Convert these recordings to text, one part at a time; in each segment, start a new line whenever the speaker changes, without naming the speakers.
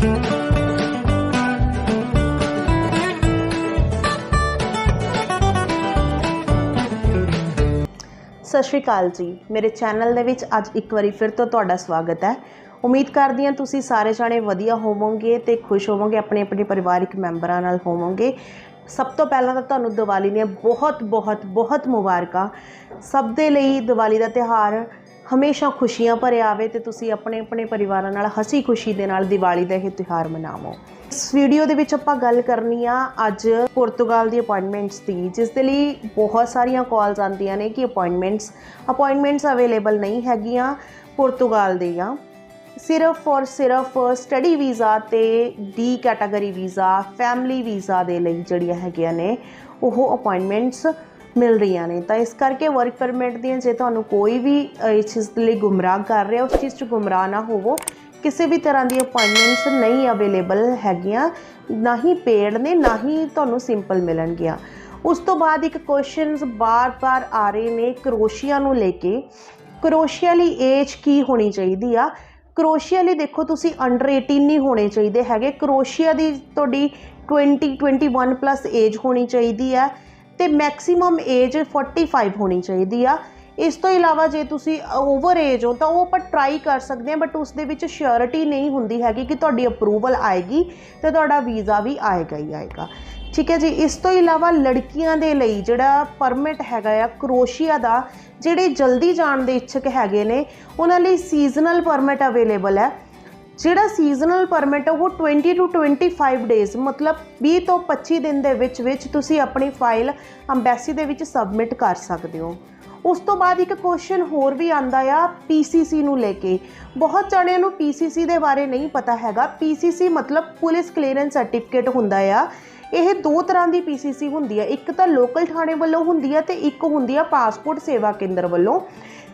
सत श्री अकाल जी, मेरे चैनल दे विच अज एक बारी फिर तो तुहाडा स्वागत है। उम्मीद करदी हां तुसीं सारे जाणे वधिया होवोगे ते खुश होवोगे, अपने अपने परिवारिक मैंबरां नाल होवोगे। सब तो पहलां तां तुहानूं दिवाली दीआं बहुत बहुत बहुत मुबारकां। सब दे लई दिवाली दा त्यौहार हमेशा खुशियां भरिया आवे ते तुसीं अपने अपने परिवारां नाल हसी खुशी दे नाल दिवाली दा इह त्यौहार मनावो। इस वीडियो दे विच आपां गल करनी आ अज पुर्तगाल दी अपॉइंटमेंट्स दी, जिस दे लई बहुत सारियां कॉल्स आंदियां ने कि अपॉइंटमेंट्स अवेलेबल नहीं हैगियां पुर्तगाल दीआं। सिर्फ और सिर्फ स्टडी वीज़ा ते D category visa family visa दे लई जिहड़ियां हैगियां ने ओह अपॉइंटमेंट्स मिल रही ने। तो इस करके वर्क परमिट दी जे तुहानूं कोई भी इस चीज़ लई गुमराह कर रहा उस चीज़ 'च गुमराह ना होवो। किसी भी तरह की अपॉइंटमेंट्स नहीं अवेलेबल हैगियां, ना ही पेड ने ना ही तुहानूं सिंपल मिलणगियां। उस तो बाद एक क्वेश्चन बार बार आ रहे ने क्रोशिया नूं लेके। क्रोशिया लई एज की होनी चाहिए आ? क्रोशिया लई देखो तुसी अंडर 18 नहीं होने चाहिए हैगे। क्रोशिया दी तुहाडी 21 प्लस एज होनी चाहिए है तो मैक्सीमम एज 45 होनी चाहिए आ। इस तो इलावा जे तुसी ओवर एज हो तो वो आप ट्राई कर सकते हैं, बट उस दे विच श्योरिटी नहीं होंदी हैगी कि तुहाडी अप्रूवल आएगी तो तुहाडा वीज़ा भी आएगा ही आएगा। ठीक है जी। इस तो इलावा लड़कियां दे लई जिहड़ा परमिट हैगा आ क्रोशिया दा, जिहड़े जल्दी जाण दे इच्छुक हैगे ने उन्हां लई सीजनल परमिट अवेलेबल है। जिहड़ा सीजनल परमिट है वो 20 to 25 डेज़ मतलब 20 तो 25 दिन दे विच तुसी अपनी फाइल अंबैसी दे विच सबमिट कर सकते हो। उस तो बाद एक क्वेश्चन होर भी आंदा आ PCC नूं लेके। बहुत जाणिਆਂ नूं PCC दे बारे नहीं पता हैगा। PCC मतलब पुलिस क्लीयरेंस सर्टिफिकेट हुंदा आ। यह दो तरह की PCC हुंदी है, एक तो लोकल थाणे वालों हुंदी है ते एक हुंदी है पासपोर्ट सेवा केंद्र वालों।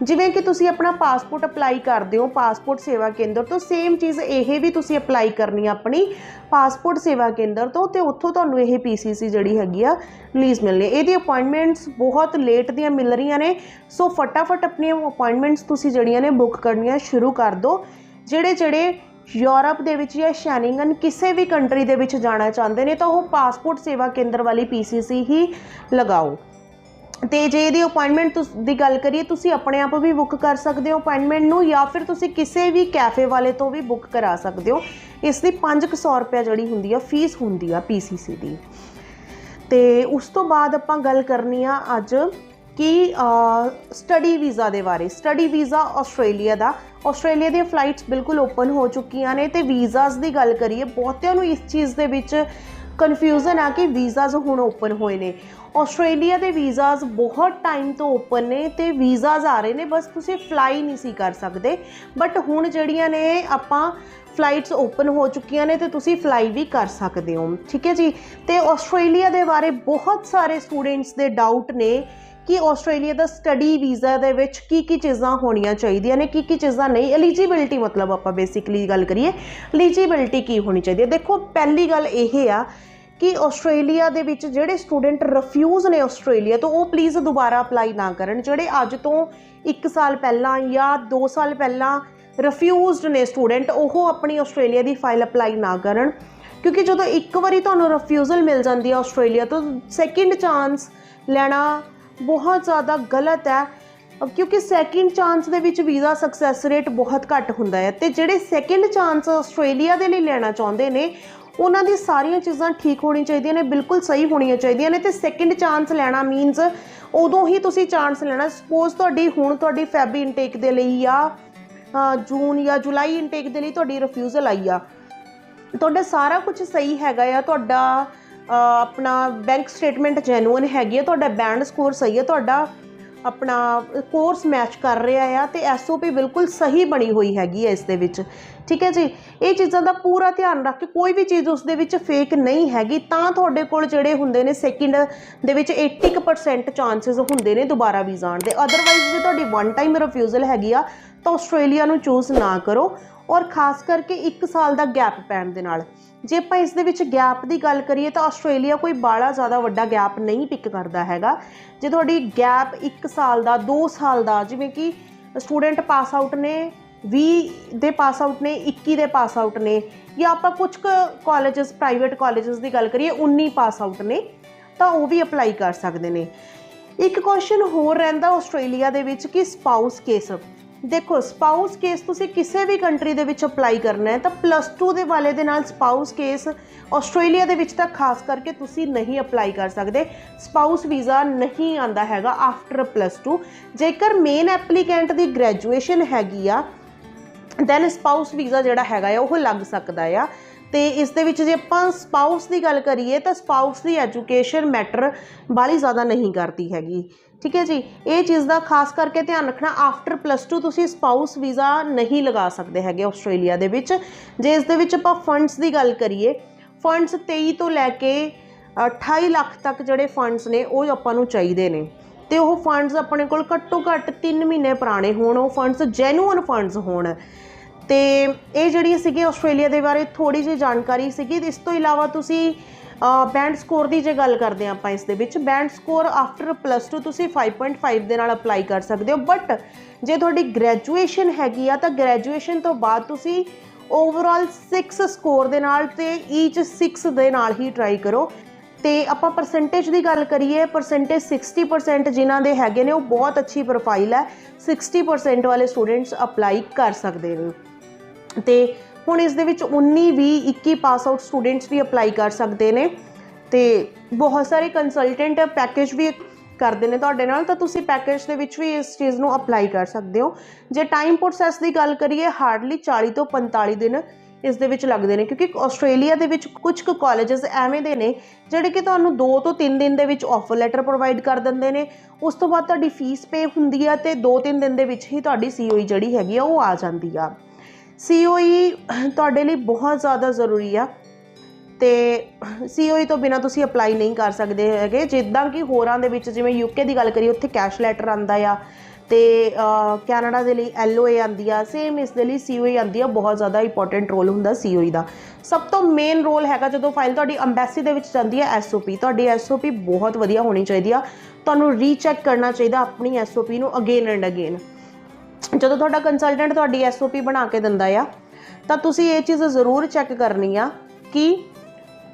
जिवें कि तुसी अपना पासपोर्ट अपलाई करते हो पासपोर्ट सेवा केंद्र तो सेम चीज़ यह भी तुसी अपलाई करनी है अपनी पासपोर्ट सेवा केंद्र तो उत्थों तुहानूं यह PCC जिहड़ी हैगी आ रिलीज़ मिलनी। ये अपॉइंटमेंट्स बहुत लेट दियां मिल रही ने, सो फटाफट अपनी अपॉइंटमेंट्स तुसी जिहड़ियां ने बुक करनियां शुरू कर दो। जिहड़े यूरोप दे विच या शैनिंगन किसी भी कंट्री दे विच जाना चाहते हैं तो वह पासपोर्ट सेवा केंद्र वाली PCC ही लगाओ। तो जे इहदी अपॉइंटमेंट की गल करिए तुसी अपने आप भी बुक कर सकते हो अपॉइंटमेंट नूं, या फिर तुसी किसी भी कैफे वाले तो भी बुक करा सकते हो। इसकी 500 रुपया जिहड़ी हुंदी आ फीस हुंदी आ PCC दी। तो उस तो बाद आपां गल करनी आ अज कि स्टडी वीज़ा के बारे। स्टडी वीज़ा आस्ट्रेलिया दी फ्लाइट्स बिल्कुल ओपन हो चुकियां ने। तो वीज़ाज़ की गल करिए बहुतिਆਂ नूं इस चीज़ दे विच कन्फ्यूजन आ कि वीज़ाज़ हुण ओपन होए ने। आस्ट्रेलिया के वीज़ाज़ बहुत टाइम तो ओपन ने तो वीज़ाज़ आ रहे हैं, बस तुसीं फ्लाई नहीं सी कर सकते। बट हुण जिहड़ियां ने आपां फ्लाइट्स ओपन हो चुकियां ने तो तुसीं फ्लाई भी कर सकते हो। ठीक है जी। तो आस्ट्रेलिया के बारे बहुत सारे स्टूडेंट्स के डाउट ने कि आस्ट्रेलिया का स्टडी वीज़ा दे विच की चीज़ां होनियां चाहिए ने, की चीज़ां नहीं। एलिजिबिलिटी मतलब आपां बेसिकली गल करिए एलिजिबिलिटी की होनी चाहिए। देखो पहली गल यह आ कि आस्ट्रेलिया दे विच जिहड़े स्टूडेंट रफ्यूज़ ने आस्ट्रेलिया तो वो प्लीज़ दोबारा अपलाई ना करन। जिहड़े अज तो 1 साल पहला या 2 साल पहला रफ्यूज़ड ने स्टूडेंट वो अपनी आस्ट्रेलिया की फाइल अपलाई ना करन, क्योंकि जो एक बारी तुहानूं रफ्यूज़ल मिल जाती है आस्ट्रेलिया तो सैकेंड चांस लेना बहुत ज़्यादा गलत है, क्योंकि सैकेंड चांस दे विच वीज़ा सक्सैस रेट बहुत घट हुंदा है। तो जिहड़े सैकेंड चांस आस्ट्रेलिया दे लई लेना चाहुंदे ने उन्हां दी सारियां चीज़ां ठीक होनी चाहिए ने, बिल्कुल सही होनी चाहिए ने। तो सैकेंड चांस लेना मीनस उदों ही तुसीं चांस लेना। सपोज तुहाडी हुण तुहाडी फैब इनटेक दे लई या जून या जुलाई इनटेक दे लई तुहाडी रफ्यूज़ल आई आ, तुहाडा सारा कुछ सही हैगा आ, तुहाडा अपना बैंक स्टेटमेंट जैनुअन हैगी है, तुहाडा बैंड स्कोर सही है, तुहाडा अपना कोर्स मैच कर रहा है तो SOP बिल्कुल सही बनी हुई हैगी है इस दे विच। ठीक है जी। ये चीज़ों का पूरा ध्यान रख के कोई भी चीज़ उस दे विच फेक नहीं हैगी, तां तुहाडे कोल जिहड़े हुंदे ने सैकेंड दे विच 80% चांसिस हुंदे ने दोबारा वीज़ा आउण दे। अदरवाइज जे तुहाडी वन टाइम रिफ्यूज़ल हैगी आ तो आस्ट्रेलिया नूं चूज़ ना करो, और खास करके 1 साल का गैप पैण दे नाल। जे आपां इस दे विच गैप की गल करिए तो आस्ट्रेलिया कोई बड़ा ज़्यादा वड्डा गैप नहीं पिक करता हैगा। जे तुहाडी गैप 1 साल का 2 साल का, जिवें कि स्टूडेंट पास आउट ने 20 ਦੇ ਪਾਸ ਆਊਟ ने 21 ਦੇ ਪਾਸ ਆਊਟ ने या आप कुछ कॉलेजेस प्राइवेट कॉलेजेस की गल करिए 19 पास आउट ने तो वो भी अपलाई कर सकते हैं। एक क्वेश्चन होर रहिंदा आस्ट्रेलिया दे विच कि स्पाउस केस। देखो स्पाउस केस तुसी किसी भी कंट्री दे विच अपलाई करना है तो +2 दे वाले दे नाल स्पाउस केस आस्ट्रेलिया दे विच तां खास करके तुसी नहीं अपलाई कर सकते। स्पाउस वीज़ा नहीं आंदा हैगा आफ्टर +2। जेकर मेन एप्लीकेंट दी ग्रैजुएशन हैगी आ दैन स्पाउस वीज़ा जिहड़ा हैगा वो लग सकदा आ। तो इस दे विच जे आपां स्पाउस की गल करिए तो स्पाउस की एजुकेशन मैटर बाली ज़्यादा नहीं करती हैगी। ठीक है जी, ये चीज़ का खास करके ध्यान रखना। आफ्टर +2 तुसी स्पाउस वीज़ा नहीं लगा सकते हैगे आस्ट्रेलिया दे विच। जे इस दे विच आपां फंड्स की गल करिए, फंड्स 23 तो लैके 28 लाख तक जोड़े फंड्स ने वो आपां नूं चाहीदे ने। तो वो फंड्स अपने कोल घट्टो घट्ट 3 महीने पुराने होण, वो फंड्स जैनुअन फंड्स होण। तो ये जिहड़ी सीगी आस्ट्रेलिया के बारे थोड़ी जी जानकारी सीगी। इस तो इलावा तुसी बैंड स्कोर की जे गल करते हैं आपां इस दे विच बैंड स्कोर आफ्टर +2 तुसी 5.5 दे नाल अपलाई कर सकते हो। बट जे तुहाडी ग्रैजुएशन हैगी आ तो ग्रैजुएशन तो बाद तुसी ओवरऑल 6 स्कोर दे नाल ते ईच 6 दे नाल ही ट्राई करो। तो आपां परसेंटेज की गल करिए, परसेंटेज 60% जिन्हां दे हैगे ने वो बहुत अच्छी प्रोफाइल है। 60% वाले स्टूडेंट्स अपलाई कर सकते हैं। तो हुण इस दे विच 19, 20, 21 पास आउट स्टूडेंट्स भी अपलाई कर सकते हैं। तो बहुत सारे कंसलटेंट पैकेज भी करते हैं तुहाडे नाल, तो तुसीं पैकेज दे विच भी इस चीज़ नूं अपलाई कर सकते हो। जे टाइम प्रोसैस की गल करिए हार्डली 40 तो 45 दिन इस दे विच लगदे ने, क्योंकि आस्ट्रेलिया दे विच कुछ कॉलेजेस एवें दे ने जिहड़े कि तुहानूं 2 तो 3 दिन दे विच ऑफर लैटर प्रोवाइड कर दिंदे ने। उस तो बाद तुहाडी फीस पे हुंदी आ ते 2-3 दिन दे विच ही तुहाडी COE जिहड़ी हैगी आ वो आ जांदी आ। COE तुहाडे लई बहुत ज़्यादा जरूरी आ। तो COE तो बिना तुसी अपलाई नहीं कर सकते हैगे। जिद्दां कि होरां दे विच जिवें UK की गल करिए उत्थे कैश लैटर आंदा आ, तो कैनेडा के लिए LOA आंदी आ, सेम इस दे लई COE आंदी आ। बहुत ज़्यादा इंपॉर्टेंट रोल हुंदा COE का। सब तो मेन रोल हैगा जदों फाइल तुहाडी अंबैसी दे विच जांदी है SOP। तुहाडी SOP बहुत वधिया होनी चाहिए आ। तुहानूं रीचैक करना चाहिए अपनी SOP नूं अगेन एंड अगेन। जदों तुहाडा कंसलटेंट तुहाडी SOP बना के दिंदा आ तां तुसीं ये चीज़ जरूर चैक करनी आ कि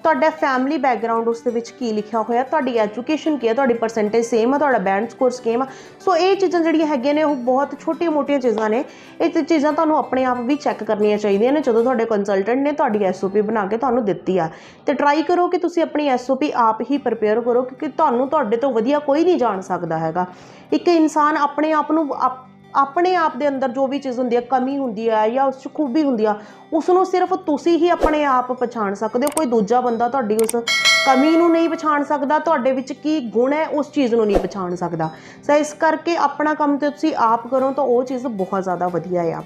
तुहाडा फैमिली बैकग्राउंड उस दे विच की लिखा होया, तुहाडी एजुकेशन की है, तुहाडी परसेंटेज सेम है, तुहाडा बैंड स्कोर सेम आ। सो ये चीज़ां जिहड़ियां हैगियां ने वो बहुत छोटियां मोटियां चीज़ां ने। ये चीज़ां तुहानूं अपने आप भी चैक करनियां चाहिए ने जदों तुहाडे कंसलटेंट ने तुहाडी SOP बना के तुहानूं दित्ती आ। तो ट्राई करो कि तुसीं अपनी SOP आप ही प्रिपेयर करो, क्योंकि तुहानूं तुहाडे तो वधिया कोई नहीं जाण सकदा हैगा। एक इंसान अपने आप नूं अपने आप दे अंदर जो भी चीज़ होंदी है, कमी होंदी है या उस खूबी होंदी है, उसनों सिर्फ तुसी ही अपने आप पछाण सकते हो। कोई दूजा बंदा तुहाडी उस कमी नूं नहीं पछाण सकदा, तुहाडे विच की गुण है उस चीज़ नूं नहीं पछाण सकदा। सो इस करके अपना काम तो तुसी आप करो तो वो चीज़ बहुत ज़्यादा वधिया आ।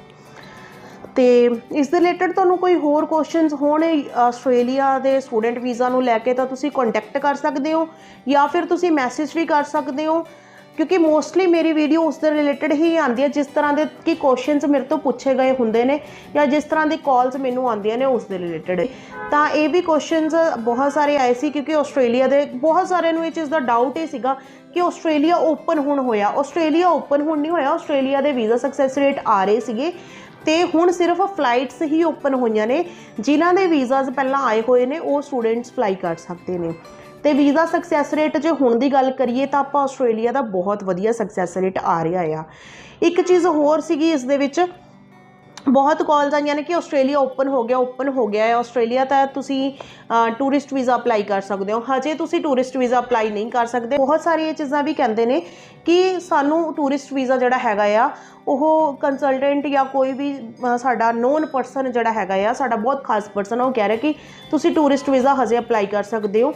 तो इस रिलेटेड तुहानूं कोई होर क्वेश्चनस होण आस्ट्रेलिया के स्टूडेंट वीज़ा नूं लैके तो तुसी कॉन्टैक्ट कर सकते हो या फिर तुसी मैसेज भी कर सकते हो, क्योंकि मोस्टली मेरी वीडियो उस दे रिलेटेड ही आती है जिस तरह के कि क्वेश्चनस मेरे तो पूछे गए होंगे ने या जिस तरह की कॉल्स मैनू आंदियां ने उस दे रिलेटेड। तो ये भी क्वेश्चनस बहुत सारे आए सी, क्योंकि आस्ट्रेलिया के बहुत सारे ये चीज़ का डाउट ही सीगा कि आस्ट्रेलिया ओपन हुण होया। आस्ट्रेलिया ओपन हुण नहीं होया, आस्ट्रेलिया के वीज़ा सक्सैस रेट आ रहे सीगे ते हुण सिर्फ फ्लाइट्स ही ओपन होईयां ने। जिन्हां दे वीज़ाज पहलां आए हुए ने वो स्टूडेंट्स फ्लाई कर सकते हैं। तो वीज़ा सक्सैस रेट जो हुण दी गल करिए तो आप आस्ट्रेलिया का बहुत वधिया सक्सैस रेट आ रहा है। एक चीज़ होर सीगी इस दे विच बहुत कॉल्स आईयां ने कि आस्ट्रेलिया ओपन हो गया है। आस्ट्रेलिया तो तुसी टूरिस्ट वीज़ा अपलाई कर सकते हो, हजे तुसी टूरिस्ट वीज़ा अपलाई नहीं कर सकते। बहुत सारी ये चीज़ां भी कहते हैं कि सानू टूरिस्ट वीज़ा जिहड़ा हैगा आ वो कंसलटेंट या कोई भी साडा नोन परसन जिहड़ा हैगा आ, साडा बहुत खास परसन वो कह रहा कि तुसी टूरिस्ट वीज़ा हजे अपलाई कर सकते हो।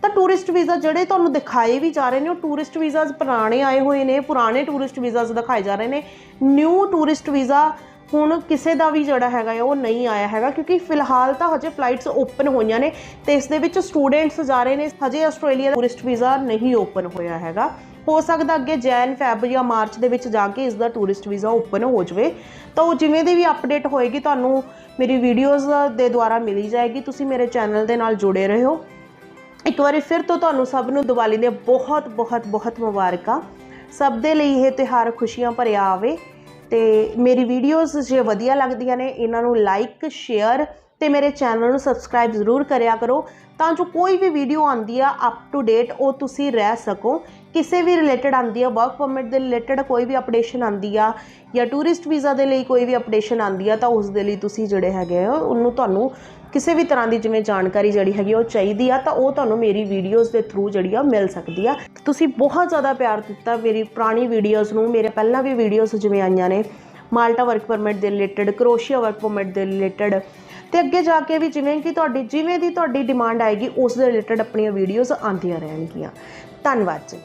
तो टूरिस्ट वीज़ा जोड़े तुहानूं दिखाए भी जा रहे हैं, टूरिस्ट वीज़ाज पुराने आए हुए हैं, पुराने टूरिस्ट वीज़ाज दिखाए जा रहे हैं। न्यू टूरिस्ट वीज़ा हुण किसी का भी जोड़ा है वो नहीं आया है, क्योंकि फिलहाल तो हजे फ्लाइट्स ओपन हुई ने तो इस दे विच स्टूडेंट्स जा रहे हैं। हजे आस्ट्रेलिया टूरिस्ट वीज़ा नहीं ओपन होया हैगा, हो सकता अगे जैन फैब या मार्च दे विच जाके इसका टूरिस्ट वीज़ा ओपन हो जाए। तो जिमें दी भी अपडेट होएगी तुहानूं मेरी वीडियोज़ के द्वारा मिली जाएगी। तुसीं मेरे चैनल के नाल जुड़े रहो। एक बार फिर तो तुहानूं सब नूं दिवाली दे बहुत बहुत बहुत मुबारकां। सब दे लई यह त्यौहार खुशियां भरिया आवे ਤੇ ਮੇਰੀ ਵੀਡੀਓਜ਼ ਜੇ ਵਧੀਆ ਲੱਗਦੀਆਂ ਨੇ ਇਹਨਾਂ ਨੂੰ ਲਾइक शेयर ਤੇ ਮੇਰੇ ਚੈਨਲ ਨੂੰ ਸਬਸਕ੍ਰਾइब ਜ਼ਰੂਰ ਕਰਿਆ ਕਰੋ ਤਾਂ ਜੋ ਕੋਈ ਵੀ ਵੀਡੀਓ ਆਉਂਦੀ ਆ ਅਪ ਟੂ ਡੇਟ ਉਹ ਤੁਸੀਂ ਰਹਿ ਸਕੋ। ਕਿਸੇ ਵੀ ਰਿਲੇਟਡ ਆਉਂਦੀ ਆ ਵਰਕ ਪਰਮਿਟ ਦੇ ਰਿਲੇਟਡ ਕੋਈ ਵੀ ਅਪਡੇਸ਼ਨ ਆਉਂਦੀ ਆ ਜਾਂ ਟੂਰਿਸਟ ਵੀਜ਼ਾ ਦੇ ਲਈ ਕੋਈ ਵੀ ਅਪਡੇਸ਼ਨ ਆਉਂਦੀ ਆ ਤਾਂ ਉਸ ਦੇ ਲਈ ਤੁਸੀਂ ਜਿਹੜੇ ਹੈਗੇ ਆ ਉਹਨੂੰ ਤੁਹਾਨੂੰ ਕਿਸੇ ਵੀ ਤਰ੍ਹਾਂ ਦੀ ਜਿਵੇਂ ਜਾਣਕਾਰੀ ਜਿਹੜੀ ਹੈਗੀ ਉਹ ਚਾਹੀਦੀ ਆ ਤਾਂ ਉਹ ਤੁਹਾਨੂੰ ਮੇਰੀ ਵੀਡੀਓਜ਼ ਦੇ ਥਰੂ ਜਿਹੜੀ ਆ ਮਿਲ ਸਕਦੀ ਆ। ਤੁਸੀਂ ਬਹੁਤ ਜ਼ਿਆਦਾ ਪਿਆਰ ਦਿੱਤਾ ਮੇਰੀ ਪੁਰਾਣੀ ਵੀਡੀਓਜ਼ ਨੂੰ। ਮੇਰੇ ਪਹਿਲਾਂ ਵੀ ਵੀਡੀਓਜ਼ ਜਿਵੇਂ ਆਈਆਂ ਨੇ ਮਾਲਟਾ ਵਰਕ ਪਰਮਿਟ ਦੇ ਰਿਲੇਟਡ, ਕਰੋਸ਼ੀਆ ਵਰਕ ਪਰਮਿਟ ਦੇ ਰਿਲੇਟਡ ਤੇ ਅੱਗੇ ਜਾ ਕੇ ਵੀ ਜਿਵੇਂ ਕਿ ਜਿਵੇਂ ਦੀ ਤੁਹਾਡੀ ਡਿਮਾਂਡ ਆਏਗੀ ਉਸ ਦੇ ਰਿਲੇਟਡ ਆਪਣੀਆਂ ਵੀਡੀਓਜ਼ ਆਉਂਦੀਆਂ ਰਹਿਣਗੀਆਂ। ਧੰਨਵਾਦ ਜੀ।